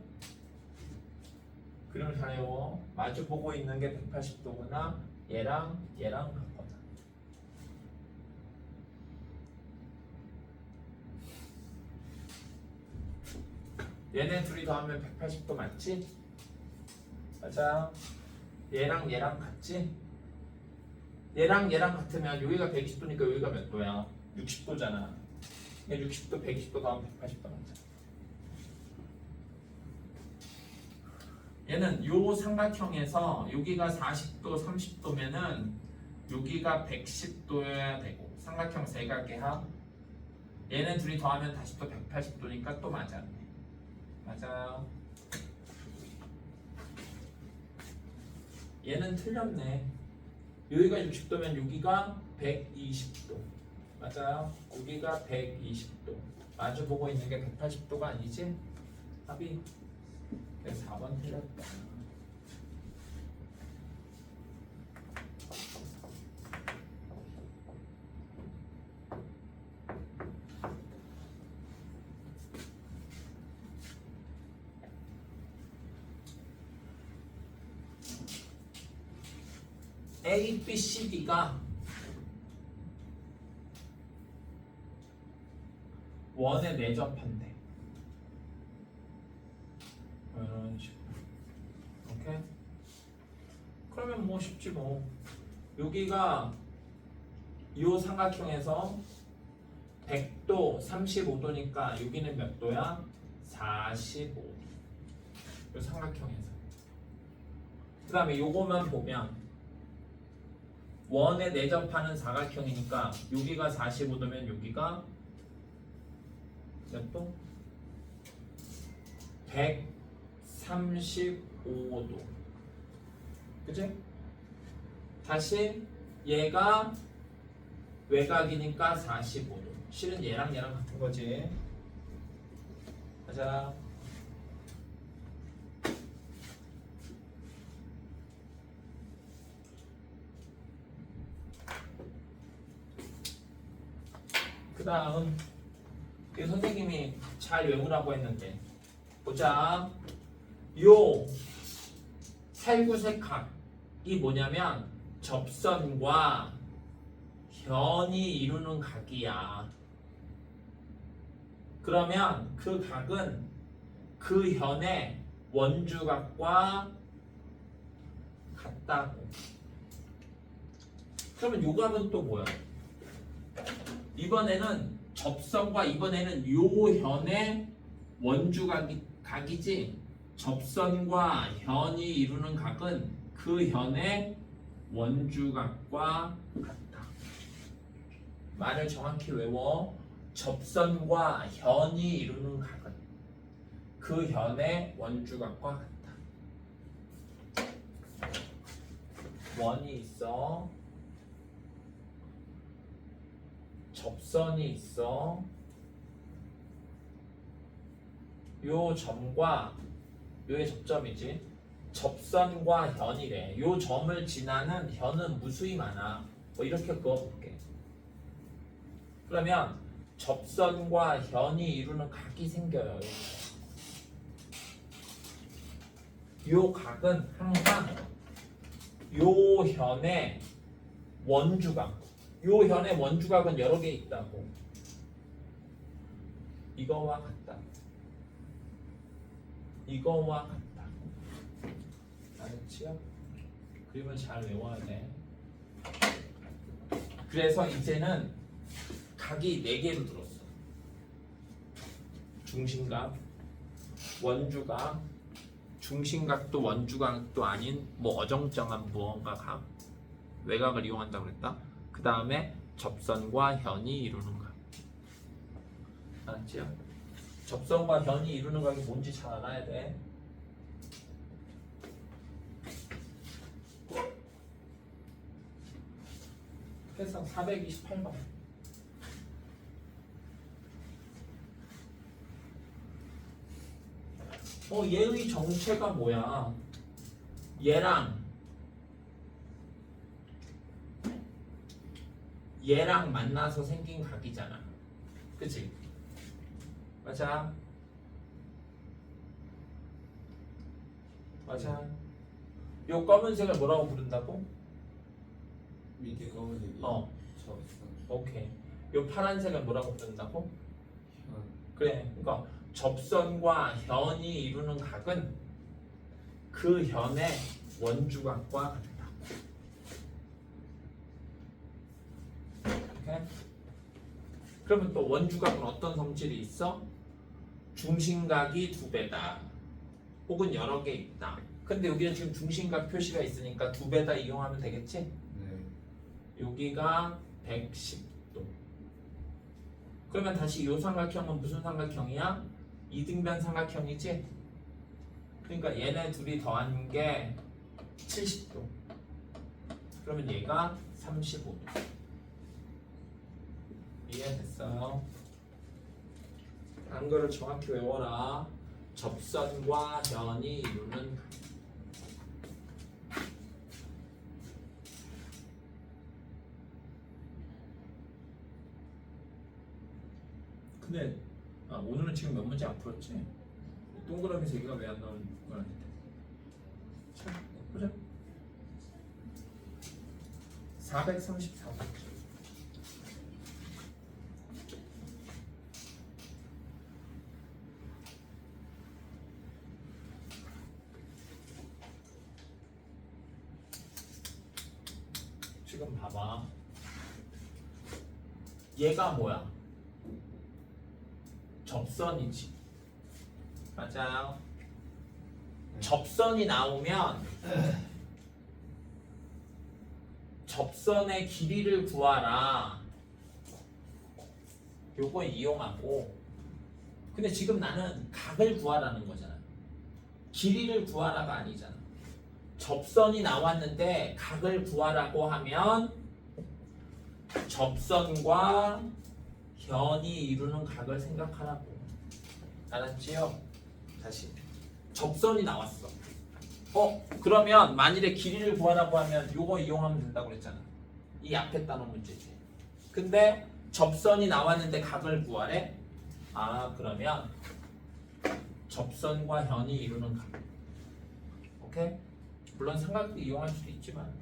그림을 잘 외워 마주보고 있는 게 180도거나 얘랑 얘랑 같거나 얘네 둘이 더하면 180도 맞지? 맞아. 얘랑 얘랑 같지? 얘랑 얘랑 같으면 여기가 120도니까 여기가 몇 도야? 60도잖아. 60도, 120도 더하면 180도 맞아. 얘는 요 삼각형에서 여기가 40도, 30도면은 여기가 110도여야 되고 삼각형 세각의 얘는 둘이 더하면 다시 또 180도니까 또 맞았네. 맞아. 얘는 틀렸네. 여기가 60도면 여기가 120도. 맞아요. 여기가 120도. 마주 보고 있는 게 180도가 아니지? 합이. 그래서 4번 틀렸다. A, B, C, D가 원에 내접한대. 이런 식으로. 오케이? 그러면 뭐 쉽지 뭐. 여기가 이 삼각형에서 100도, 35도니까 여기는 몇 도야? 45도. 이 삼각형에서. 그 다음에 요거만 보면 원에 내접하는 사각형이니까 여기가 45도면 여기가 몇 도? 135도. 그치? 다시 얘가 외곽이니까 45도. 실은 얘랑 얘랑 같은 거지. 가자. 그 다음 선생님이 잘 외우라고 했는데 보자. 요 살구색각이 뭐냐면 접선과 현이 이루는 각이야. 그러면 그 각은 그 현의 원주각과 같다고. 그러면 요 각은 또 뭐야? 이번에는 접선과 이번에는 요 현의 원주각이지. 접선과 현이 이루는 각은 그 현의 원주각과 같다. 말을 정확히 외워. 접선과 현이 이루는 각은 그 현의 원주각과 같다. 원이 있어. 접선이 있어. 요 점과 요의 접점이지. 접선과 현이래. 요 점을 지나는 현은 무수히 많아. 뭐 이렇게 그어볼게. 그러면 접선과 현이 이루는 각이 생겨요. 요 각은 항상 요 현의 원주각. 요 현의 원주각은 여러 개 있다고. 이거와 같다. 이거와 같다. 알았지요? 그림을 잘 외워야 돼. 그래서 이제는 각이 4개로 들었어. 중심각, 원주각, 중심각도 원주각도 아닌 뭐 어정쩡한 무언가 각, 외곽을 이용한다고 그랬다. 그 다음에 접선과 현이 이루는 각. 알았지요? 접선과 현이 이루는 각이 뭔지 잘 알아야 돼. 해석 428번. 얘의 정체가 뭐야? 얘랑 만나서 생긴 각이잖아. 그치? 맞아. 맞아. 요 검은색을 뭐라고 부른다고? 밑에 검은색이 접선. 오케이. 요 파란색을 뭐라고 부른다고? 현. 그래. 그러니까 접선과 현이 이루는 각은 그 현의 원주각과 같다. 오케이? 그러면 또 원주각은 어떤 성질이 있어? 중심각이 2배다. 혹은 여러 개 있다. 근데 여기는 지금 중심각 표시가 있으니까 2배다 이용하면 되겠지? 네. 여기가 110도. 그러면 다시 이 삼각형은 무슨 삼각형이야? 이등변 삼각형이지? 그러니까 얘네 둘이 더한 게 70도. 그러면 얘가 35도. 이해됐어요? 단거를 정확히 외워라. 접선과 현이 이루는 각. 근데 오늘은 지금 몇 문제 안 풀었지? 동그라미 3개가 왜 안 나오는 거야? 자, 보자. 434번. 지금 봐봐. 얘가 뭐야? 접선이지. 맞아요. 접선이 나오면 접선의 길이를 구하라. 요거 이용하고. 근데 지금 나는 각을 구하라는 거잖아. 길이를 구하라가 아니잖아. 접선이 나왔는데 각을 구하라고 하면 접선과 현이 이루는 각을 생각하라고. 알았지요? 다시. 접선이 나왔어. 그러면 만일에 길이를 구하라고 하면 요거 이용하면 된다고 그랬잖아. 이 앞에 따놓은 문제지. 근데 접선이 나왔는데 각을 구하래? 그러면 접선과 현이 이루는 각. 오케이? 물론 삼각도 이용할 수도 있지만.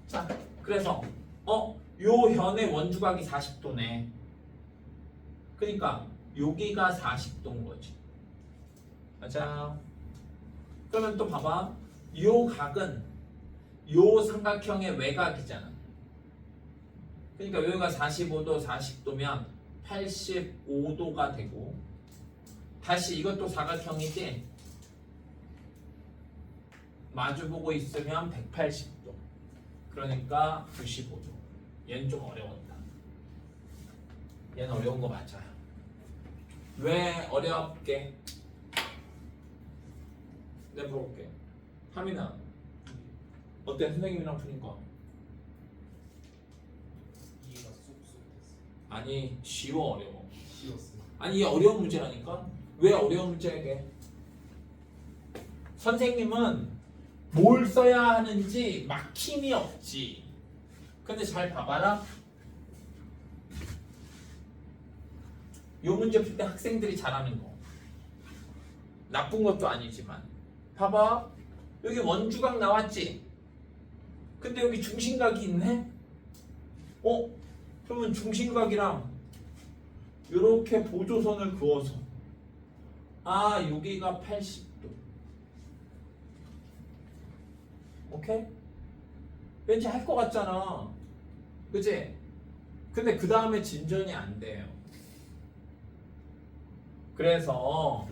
자, 그래서 요 현의 원주각이 40도네. 그러니까 여기가 40도인 거지. 맞아. 그러면 또 봐봐. 요 각은 요 삼각형의 외곽이잖아. 그러니까 여기가 45도, 40도면 85도가 되고, 다시 이것도 사각형이지. 마주보고 있으면 180도. 그러니까 95도. 얘는 좀 어려웠다. 얘는 어려운 거 맞아요. 왜 어렵게? 내가 물어볼게. 하민아, 어때? 선생님이랑 푸니까? 이해가 쏙쏙 됐어. 아니, 쉬워 어려워? 쉬웠어. 아니, 이게 어려운 문제라니까? 왜 어려운 문제게? 선생님은 뭘 써야 하는지 막힘이 없지. 근데 잘 봐봐라. 요 문제 풀 때 학생들이 잘하는 거. 나쁜 것도 아니지만. 봐봐. 여기 원주각 나왔지? 근데 여기 중심각이 있네? 그러면 중심각이랑 이렇게 보조선을 그어서 아 여기가 80도. 오케이? 왠지 할 것 같잖아. 그치? 근데 그 다음에 진전이 안 돼요. 그래서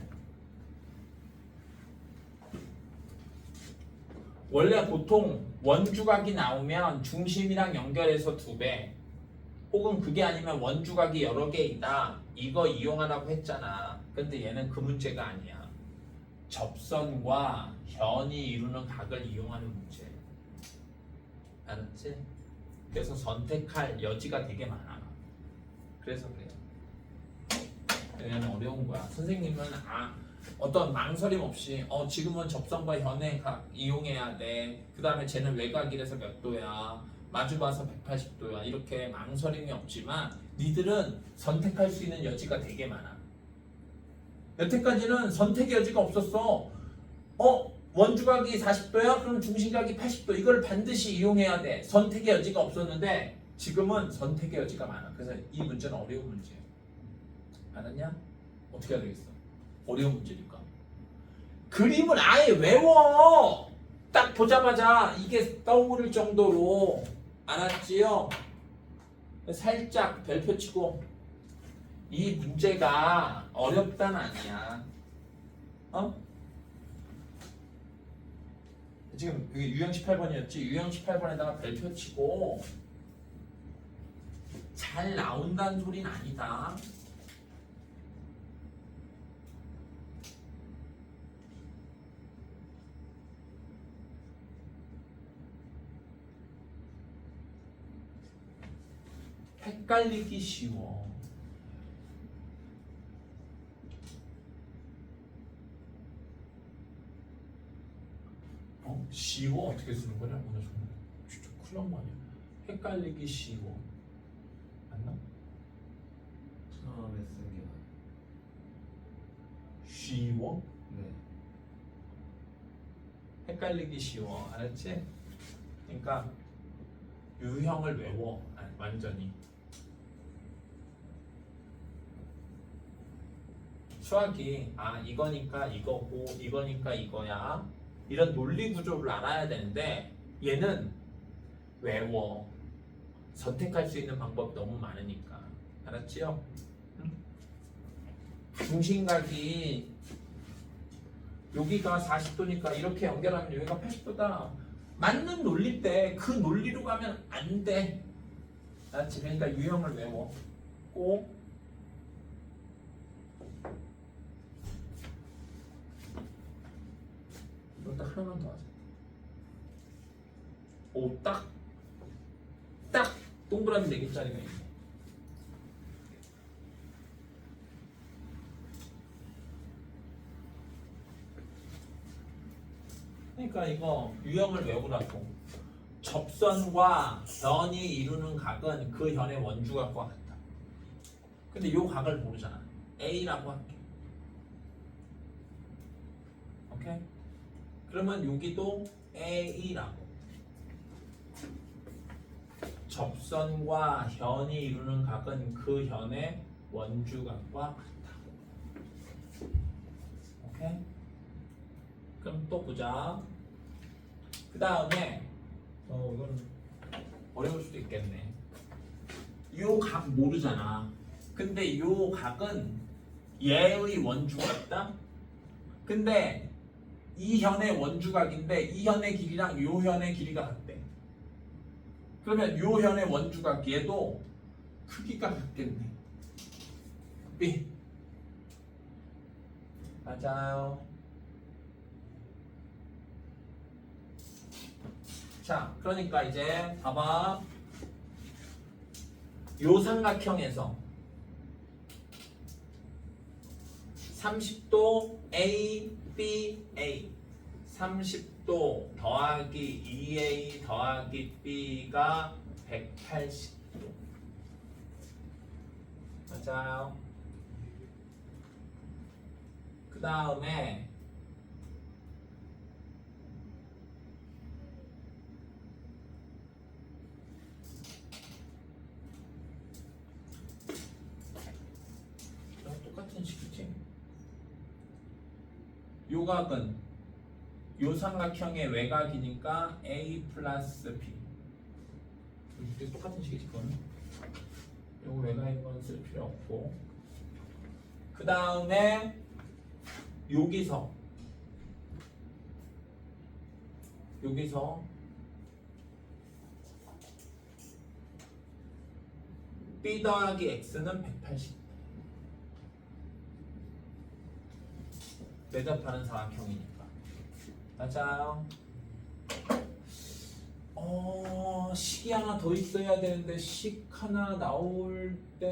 원래 보통 원주각이 나오면 중심이랑 연결해서 2배, 혹은 그게 아니면 원주각이 여러 개 있다, 이거 이용하라고 했잖아. 근데 얘는 그 문제가 아니야. 접선과 현이 이루는 각을 이용하는 문제. 알았지? 그래서 선택할 여지가 되게 많아. 그래서 그래요. 왜냐면 어려운 거야. 선생님은 어떤 망설임 없이 지금은 접선과 현의 각 이용해야 돼. 그 다음에 쟤는 외곽이라서 몇 도야, 마주봐서 180도야, 이렇게 망설임이 없지만 니들은 선택할 수 있는 여지가 되게 많아. 여태까지는 선택의 여지가 없었어. 원주각이 40도야? 그럼 중심각이 80도. 이걸 반드시 이용해야 돼. 선택의 여지가 없었는데 지금은 선택의 여지가 많아. 그래서 이 문제는 어려운 문제야. 알았냐? 어떻게 해야 되겠어? 어려운 문제니까. 그림을 아예 외워. 딱 보자마자 이게 떠오를 정도로. 알았지요? 살짝 별표 치고. 이 문제가 어렵단 아니야. 지금 여기 유형 18번이었지? 유형 18번에다가 별표 치고 잘 나온다는 소리는 아니다. 헷갈리기 쉬워. 쉬워? 어떻게 쓰는 거냐? 오늘 정말 진짜 큰일 난거 아니야. 헷갈리기 쉬워. 맞나? 처음에 쓴 게 쉬워? 네. 헷갈리기 쉬워. 알았지? 그러니까 유형을 외워. 완전히. 수학이 이거니까 이거고 이거니까 이거야, 이런 논리 구조를 알아야 되는데 얘는 외워. 선택할 수 있는 방법이 너무 많으니까. 알았지요? 응? 중심각이 여기가 40도니까 이렇게 연결하면 여기가 80도다. 맞는 논리인데 그 논리로 가면 안 돼. 알았지? 그러니까 유형을 외워. 꼭. 이거 딱 하나만 더 하자. 오, 딱 동그라미 4개짜리가 있네. 그러니까 이거 유형을 외우라고. 접선과 현이 이루는 각은 그 현의 원주각과 같다. 근데 이 각을 모르잖아. A라고 할게. 오케이? 그러면 여기도 A라고. 접선과 현이 이루는 각은 그 현의 원주각과 같다고. 오케이? 그럼 또 보자. 그 다음에 이건 어려울 수도 있겠네. 요 각 모르잖아. 근데 요 각은 얘의 원주각이다. 근데 이 현의 원주각인데 이 현의 길이랑 요 현의 길이가 같대. 그러면 요 현의 원주각 얘도 크기가 같겠네. B. 맞아요. 자, 그러니까 이제 봐봐. 요 삼각형에서 30도 A, B, A, 30도 더하기 2A 더하기 B가 180도. 맞아요. 그 다음에 똑같은 식이지. 요각은 요 삼각형의 외곽이니까 A 플러스 B. 이게 똑같은 식이지 그거는. 요거 외곽인 건 쓸 필요 없고. 그 다음에 여기서 B 더하기 X는 180. 매듭하는 삼각형이니까. 맞아요. 식이 하나 더 있어야 되는데 식 하나 나올 때가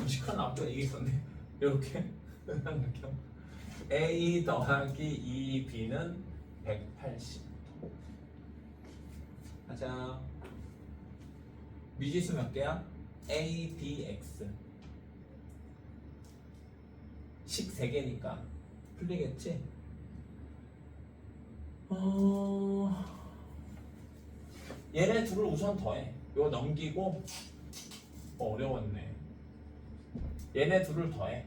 식 하나 나올 때 이게 있었네. 이렇게 삼각형 A 더하기 2B는 180. 가자. 미지수 몇 개야? A, B, X. 식 3개니까 풀리겠지? 얘네 둘을 우선 더해. 이거 넘기고 어려웠네. 얘네 둘을 더해.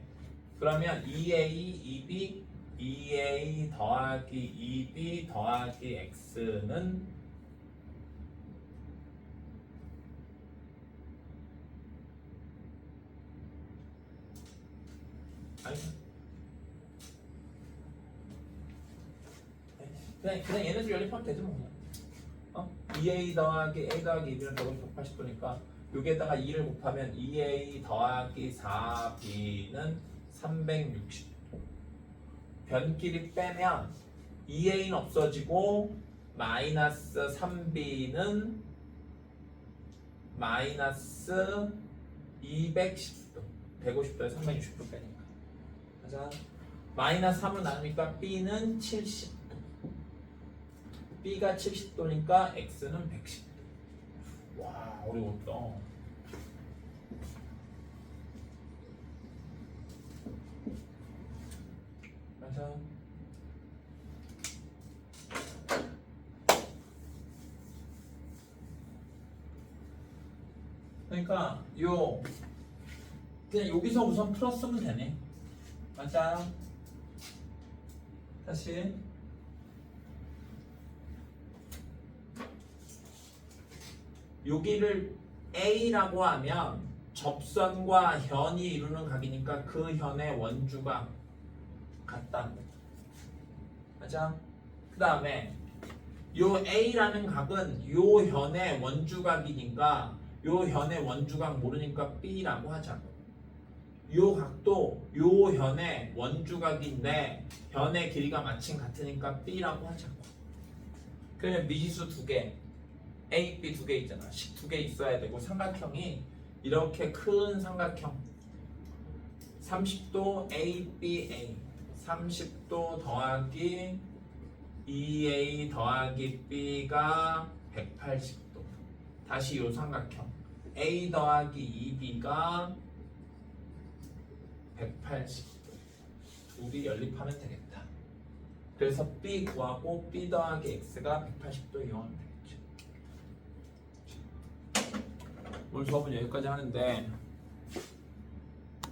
그러면 2A, 2B, 2A 더하기 2B 더하기 X는 그냥 얘네 둘 연립하면 되지 뭐. 2A 더하기 A 더하기 2B는 180도니까 여기에다가 2를 곱하면 2A 더하기 4B는 360도. 변끼리 빼면 2A는 없어지고 마이너스 3B는 마이너스 210도. 150도에 360도 빼니까. 자, 마이너스 3을 나누니까 B는 70도. B가 70도니까 X는 110도. 와, 어려웠다. 맞아. 그러니까 그냥 여기서 우선 풀었으면 되네. 맞아. 다시. 여기를 A라고 하면 접선과 현이 이루는 각이니까 그 현의 원주가 같다. 맞아? 그 다음에 요 A라는 각은 요 현의 원주각이니까 요 현의 원주각 모르니까 B라고 하자고. 요 각도 요 현의 원주각인데 현의 길이가 마침 같으니까 B라고 하자고. 그러면 미지수 2개 A, B 2개 있잖아. 식 2개 있어야 되고 삼각형이 이렇게 큰 삼각형 30도 A, B, A 30도 더하기 2A 더하기 B가 180도. 다시 요 삼각형 A 더하기 2B가 180도. 둘이 연립하면 되겠다. 그래서 B 구하고 B 더하기 X가 180도 이용하면 되겠죠. 오늘 수업은 여기까지 하는데